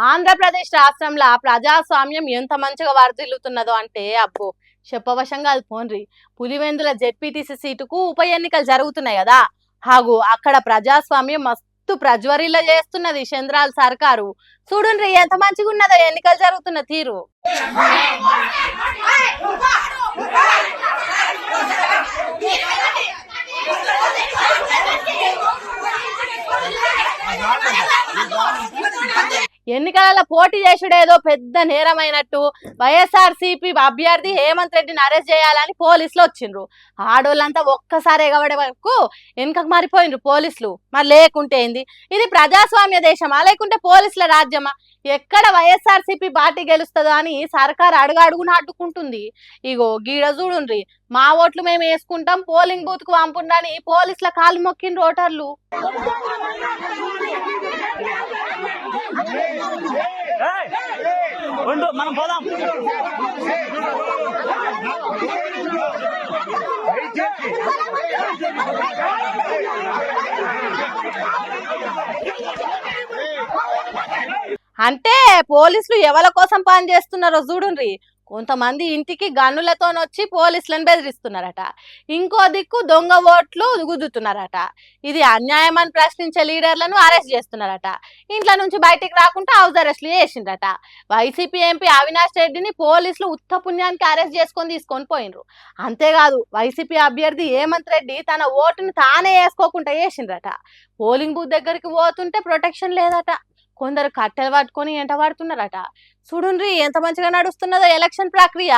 ఆంధ్రప్రదేశ్ రాష్ట్రంలో ప్రజాస్వామ్యం ఎంత మంచిగా వర్ధిల్లుతున్నదో అంటే అబ్బో చెప్పవశంగా అది పోన్రి. పులివెందుల జెడ్పీటీసీ సీటుకు ఉప ఎన్నికలు జరుగుతున్నాయి కదా. అక్కడ ప్రజాస్వామ్యం మస్తు ప్రజ్వరిల్ల చేస్తున్నది చంద్రాల సర్కారు. చూడుండ్రి ఎంత మంచిగా ఉన్నదో ఎన్నికలు జరుగుతున్న తీరు. ఎన్నికలలో పోటీ చేసుడేదో పెద్ద నేరమైనట్టు వైఎస్ఆర్సీపీ అభ్యర్థి హేమంత్ రెడ్డిని అరెస్ట్ చేయాలని పోలీసులు వచ్చిండ్రు. ఆడోళ్ళంతా ఒక్కసారి ఎగబడే వరకు వెనుకకు మారిపోయిండ్రు పోలీసులు. మరి లేకుంటే ఏంది, ఇది ప్రజాస్వామ్య దేశమా లేకుంటే పోలీసుల రాజ్యమా? ఎక్కడ వైఎస్ఆర్సీపీ పార్టీ గెలుస్తుందో అని సర్కార్ అడుగున అడ్డుకుంటుంది. ఇగో గీడ చూడుండ్రి, మా ఓట్లు మేము వేసుకుంటాం, పోలింగ్ బూత్ కు పంపుండని పోలీసుల కాలు మొక్కిండ్రు ఓటర్లు. మనం పోదాం. అంటే పోలీసులు ఎవరి కోసం పని చేస్తున్నారో చూడుండ్రి. కొంతమంది ఇంటికి గన్నులతో వచ్చి పోలీసులను బెదిరిస్తున్నారట, ఇంకో దిక్కు దొంగ ఓట్లు గుద్దుతున్నారట. ఇది అన్యాయం అని ప్రశ్నించే లీడర్లను అరెస్ట్ చేస్తున్నారట. ఇంట్లో నుంచి బయటికి రాకుండా హౌస్ అరెస్ట్లు చేసిండ్రట. వైసీపీ ఎంపీ అవినాష్ రెడ్డిని పోలీసులు ఉత్త పుణ్యానికి అరెస్ట్ చేసుకొని తీసుకొని పోయినరు. అంతేకాదు వైసీపీ అభ్యర్థి హేమంత్ రెడ్డి తన ఓటును తానే వేసుకోకుండా చేసిండ్రట. పోలింగ్ బూత్ దగ్గరికి పోతుంటే ప్రొటెక్షన్ లేదట. కొందరు కట్టెలు పట్టుకొని ఎంట పడుతున్నారట. చూడుండ్రి ఎంత మంచిగా నడుస్తున్నదో ఎలక్షన్ ప్రక్రియ.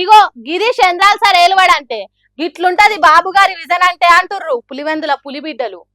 ఇగో గిరీష్ చంద్రాల్ సార్ ఏలువాడంటే గిట్లుంటది బాబు గారి విజన్ అంటే అంటుర్రు పులివెందుల పులిబిడ్డలు.